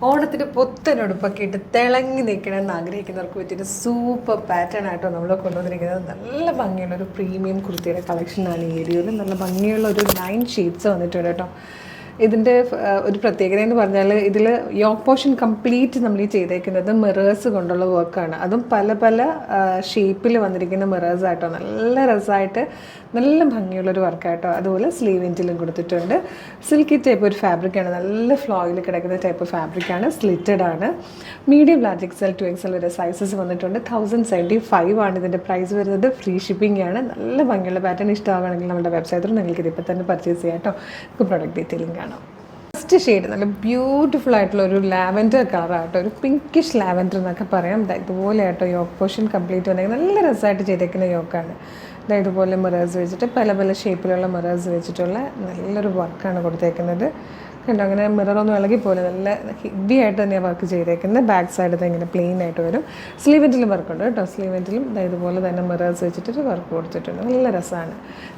ഓണത്തിന് പുത്തനുടുപ്പൊക്കെ ഇട്ട് തിളങ്ങി നിൽക്കണമെന്ന് ആഗ്രഹിക്കുന്നവർക്ക് പറ്റിയൊരു സൂപ്പർ പാറ്റേൺ ആയിട്ടോ നമ്മൾ കൊണ്ടുവന്നിരിക്കുന്നത്. നല്ല ഭംഗിയുള്ള ഒരു പ്രീമിയം കുർത്തിയുടെ കളക്ഷനാണ് ഈ വീഡിയോയിൽ. നല്ല ഭംഗിയുള്ള ഒരു 9 ഷെയ്ഡ്സ് വന്നിട്ടുണ്ട് കേട്ടോ. ഇതിൻ്റെ ഒരു പ്രത്യേകത എന്ന് പറഞ്ഞാൽ ഇതിൽ യോക്ക് പോർഷൻ കംപ്ലീറ്റ് നമ്മൾ ഈ ചെയ്തേക്കുന്നത് മിറേഴ്സ് കൊണ്ടുള്ള വർക്കാണ്. അതും പല പല ഷേപ്പിൽ വന്നിരിക്കുന്ന മിറേഴ്സ് ആയിട്ടോ. നല്ല രസമായിട്ട് നല്ല ഭംഗിയുള്ളൊരു വർക്കായിട്ടോ. അതുപോലെ സ്ലീവ് ഇൻറ്റിലും കൊടുത്തിട്ടുണ്ട്. സിൽക്കി ടൈപ്പ് ഒരു ഫാബ്രിക്കാണ്, നല്ല ഫ്ലോയിൽ കിടക്കുന്ന ടൈപ്പ് ഫാബ്രിക്കാണ്. സ്ലിറ്റഡ് ആണ്. Medium large XL to XL വരെ സൈസസ് വന്നിട്ടുണ്ട്. 1075 ആണ് ഇതിൻ്റെ പ്രൈസ് വരുന്നത്. ഫ്രീ ഷിപ്പിംഗ് ആണ്. നല്ല ഭംഗിയുള്ള പാറ്റേൺ ഇഷ്ടമാവുകയാണെങ്കിൽ നമ്മുടെ വെബ്സൈറ്റിൽ നിങ്ങൾക്ക് ഇതിപ്പോൾ തന്നെ പർച്ചേസ് ചെയ്യാം കേട്ടോ. നമുക്ക് പ്രൊഡക്റ്റ് ഡീറ്റെയിലിംഗ് കാണാം. ഫസ്റ്റ് ഷെയ്ഡ് നല്ല ബ്യൂട്ടിഫുൾ ആയിട്ടുള്ള ഒരു ലാവൻഡർ കളറാട്ടോ, ഒരു പിങ്കിഷ് ലാവൻഡർ എന്നൊക്കെ പറയാം. ഇതുപോലെ ആട്ടോ യോക്ക് പോർഷൻ കംപ്ലീറ്റ് വന്നെങ്കിൽ നല്ല രസമായിട്ട് ചെയ്തേക്കുന്ന യോക്കാണ്. ഇതുപോലെ മിറേഴ്സ് വെച്ചിട്ട് പല പല ഷേപ്പിലുള്ള മിറേഴ്സ് വെച്ചിട്ടുള്ള നല്ലൊരു വർക്കാണ് കൊടുത്തേക്കുന്നത്. കണ്ടോ, അങ്ങനെ മിററൊന്നും ഇളകിപ്പോലെ നല്ല ഹെവി ആയിട്ട് തന്നെയാണ് വർക്ക് ചെയ്തേക്കുന്നത്. ബാക്ക് സൈഡ് ഇങ്ങനെ പ്ലെയിൻ ആയിട്ട് വരും. സ്ലീവെൻറ്റിലും വർക്കുണ്ട് കേട്ടോ. സ്ലീവെൻറ്റിലും ഇതുപോലെ തന്നെ മിറേഴ്സ് വെച്ചിട്ടൊരു വർക്ക് കൊടുത്തിട്ടുണ്ട്. നല്ല രസമാണ്.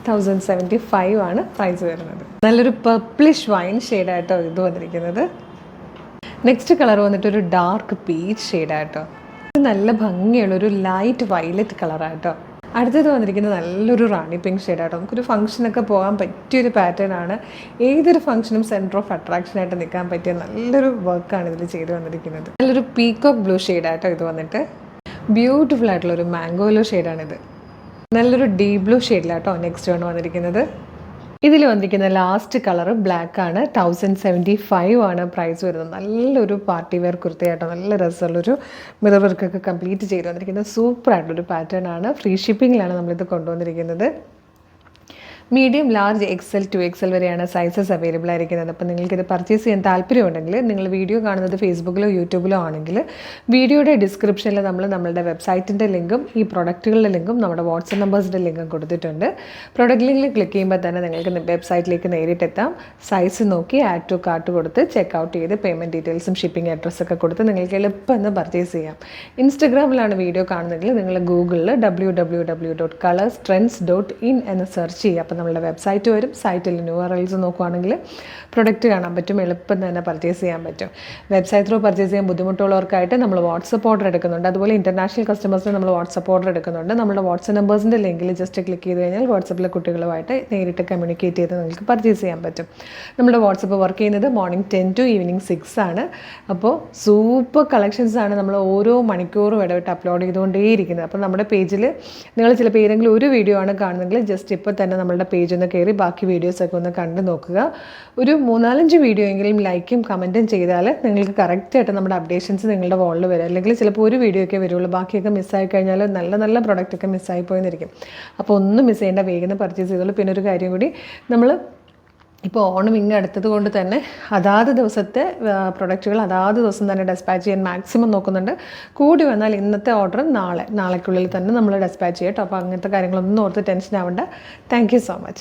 1075 ആണ് പ്രൈസ് വരുന്നത്. നല്ലൊരു പർപ്പിളിഷ് വൈൻ ഷെയ്ഡായിട്ടോ ഇത് വന്നിരിക്കുന്നത്. നെക്സ്റ്റ് കളർ വന്നിട്ടൊരു ഡാർക്ക് പീച്ച് ഷെയ്ഡായിട്ടോ. നല്ല ഭംഗിയുള്ളൊരു ലൈറ്റ് വയലറ്റ് കളറായിട്ടോ. അടുത്തത് വന്നിരിക്കുന്നത് നല്ലൊരു റാണി പിങ്ക് ഷെയ്ഡായിട്ടോ. നമുക്കൊരു ഫംഗ്ഷനൊക്കെ പോകാൻ പറ്റിയൊരു പാറ്റേൺ ആണ്. ഏതൊരു ഫംഗ്ഷനും സെൻറ്റർ ഓഫ് അട്രാക്ഷനായിട്ട് നിൽക്കാൻ പറ്റിയ നല്ലൊരു വർക്കാണ് ഇതിൽ ചെയ്ത് വന്നിരിക്കുന്നത്. നല്ലൊരു പീക്കോക്ക് ബ്ലൂ ഷെയ്ഡായിട്ടോ ഇത് വന്നിട്ട്. ബ്യൂട്ടിഫുൾ ആയിട്ടുള്ളൊരു മാംഗോലോ ഷെയ്ഡാണിത്. നല്ലൊരു ഡീപ് ബ്ലൂ ഷെയ്ഡിലാട്ടോ നെക്സ്റ്റ് ആണ് വന്നിരിക്കുന്നത്. ഇതിൽ വന്നിരിക്കുന്ന ലാസ്റ്റ് കളർ ബ്ലാക്ക് ആണ്. 1075 ആണ് പ്രൈസ് വരുന്നത്. നല്ലൊരു പാർട്ടി വെയർ കുർത്തിയായിട്ടോ. നല്ല രസമുള്ളൊരു മിറർ വർക്കൊക്കെ കംപ്ലീറ്റ് ചെയ്ത് വന്നിരിക്കുന്നത്. സൂപ്പറായിട്ടുള്ളൊരു പാറ്റേൺ ആണ്. ഫ്രീ ഷിപ്പിങ്ങിലാണ് നമ്മളിത് കൊണ്ടുവന്നിരിക്കുന്നത്. Medium large XL to XL വരെയാണ് സൈസസ് അവൈലബിൾ ആയിരിക്കുന്നത്. അപ്പോൾ നിങ്ങൾക്കിത് പർച്ചേസ് ചെയ്യാൻ താല്പര്യമുണ്ടെങ്കിൽ നിങ്ങൾ വീഡിയോ കാണുന്നത് ഫേസ്ബുക്കിലോ യൂട്യൂബിലോ ആണെങ്കിൽ വീഡിയോയുടെ ഡിസ്ക്രിപ്ഷനിൽ നമ്മളുടെ വെബ്സൈറ്റിൻ്റെ ലിങ്കും ഈ പ്രൊഡക്റ്റുകളുടെ ലിങ്കും നമ്മുടെ വാട്സപ്പ് നമ്പേഴ്സിൻ്റെ ലിങ്കും കൊടുത്തിട്ടുണ്ട്. പ്രൊഡക്റ്റ് ലിങ്കിൽ ക്ലിക്ക് ചെയ്യുമ്പോൾ തന്നെ നിങ്ങൾക്ക് വെബ്സൈറ്റിലേക്ക് നേരിട്ടെത്താം. സൈസ് നോക്കി ആഡ് ടു കാർട്ട് കൊടുത്ത് ചെക്കൗട്ട് ചെയ്ത് പേയ്മെൻറ്റ് ഡീറ്റെയിൽസും ഷിപ്പിംഗ് അഡ്രസ്സൊക്കെ കൊടുത്ത് നിങ്ങൾക്ക് എളുപ്പം പർച്ചേസ് ചെയ്യാം. ഇൻസ്റ്റഗ്രാമിലാണ് വീഡിയോ കാണുന്നതെങ്കിൽ നിങ്ങൾ ഗൂഗിളിൽ www.colorstrends.in എന്ന് സെർച്ച് ചെയ്യുക. അപ്പോൾ നമ്മളുടെ വെബ്സൈറ്റ് വരും. സൈറ്റിൽ URLs നോക്കുകയാണെങ്കിൽ പ്രൊഡക്റ്റ് കാണാൻ പറ്റും. എളുപ്പം തന്നെ പർച്ചേസ് ചെയ്യാൻ പറ്റും. വെബ്സൈറ്റ് ത്രൂ പർച്ചേസ് ചെയ്യാൻ ബുദ്ധിമുട്ടുള്ളവർക്കായിട്ട് നമ്മൾ വാട്സപ്പ് ഓർഡർ എടുക്കുന്നുണ്ട്. അതുപോലെ ഇൻ്റർനാഷണൽ കസ്റ്റമേഴ്സിന് നമ്മൾ വാട്സപ്പ് ഓർഡർ എടുക്കുന്നുണ്ട്. നമ്മുടെ വാട്സപ്പ് നമ്പേഴ്സിൻ്റെ ലിങ്കിൽ ജസ്റ്റ് ക്ലിക്ക് ചെയ്ത് കഴിഞ്ഞാൽ വാട്സപ്പിലെ കുട്ടികളുമായിട്ട് നേരിട്ട് കമ്മ്യൂണിക്കേറ്റ് ചെയ്ത് നിങ്ങൾക്ക് പർച്ചേസ് ചെയ്യാൻ പറ്റും. നമ്മുടെ വാട്സപ്പ് വർക്ക് ചെയ്യുന്നത് മോർണിംഗ് 10 to ഈവനിങ് 6 ആണ്. അപ്പോൾ സൂപ്പർ കളക്ഷൻസാണ് നമ്മൾ ഓരോ മണിക്കൂറും ഇടവിട്ട് അപ്ലോഡ് ചെയ്തുകൊണ്ടേയിരിക്കുന്നത്. അപ്പോൾ നമ്മുടെ പേജിൽ നിങ്ങൾ ചിലപ്പോൾ ഏതെങ്കിലും ഒരു വീഡിയോ ആണ് കാണുന്നതെങ്കിൽ ജസ്റ്റ് ഇപ്പോൾ തന്നെ നമ്മളുടെ പേജ് ഒന്ന് കയറി ബാക്കി വീഡിയോസൊക്കെ ഒന്ന് കണ്ടു നോക്കുക. ഒരു 3-4 വീഡിയോ എങ്കിലും ലൈക്കും കമൻറ്റും ചെയ്താൽ നിങ്ങൾക്ക് കറക്റ്റായിട്ട് നമ്മുടെ അപ്ഡേഷൻസ് നിങ്ങളുടെ വാളിൽ വരും. അല്ലെങ്കിൽ ചിലപ്പോൾ ഒരു വീഡിയോ ഒക്കെ വരുള്ളൂ, ബാക്കിയൊക്കെ മിസ്സായി കഴിഞ്ഞാൽ നല്ല നല്ല പ്രൊഡക്റ്റൊക്കെ മിസ്സായി പോയെന്നിരിക്കും. അപ്പോൾ ഒന്നും മിസ് ചെയ്യേണ്ട, വേഗം പർച്ചേസ് ചെയ്തോളൂ. പിന്നെ ഒരു കാര്യം കൂടി, നമ്മൾ ഇപ്പോൾ ഓണം അടുത്തത് കൊണ്ട് തന്നെ അതാത് ദിവസത്തെ പ്രൊഡക്റ്റുകൾ അതാത് ദിവസം തന്നെ ഡെസ്പാച്ച് ചെയ്യാൻ മാക്സിമം നോക്കുന്നുണ്ട്. കൂടി വന്നാൽ ഇന്നത്തെ ഓർഡർ നാളേക്കുള്ളിൽ തന്നെ നമ്മൾ ഡെസ്പാച്ച് ചെയ്യാം കേട്ടോ. അപ്പോൾ അങ്ങനത്തെ കാര്യങ്ങളൊന്നും ഓർത്ത് ടെൻഷൻ ആവേണ്ട. Thank you so much.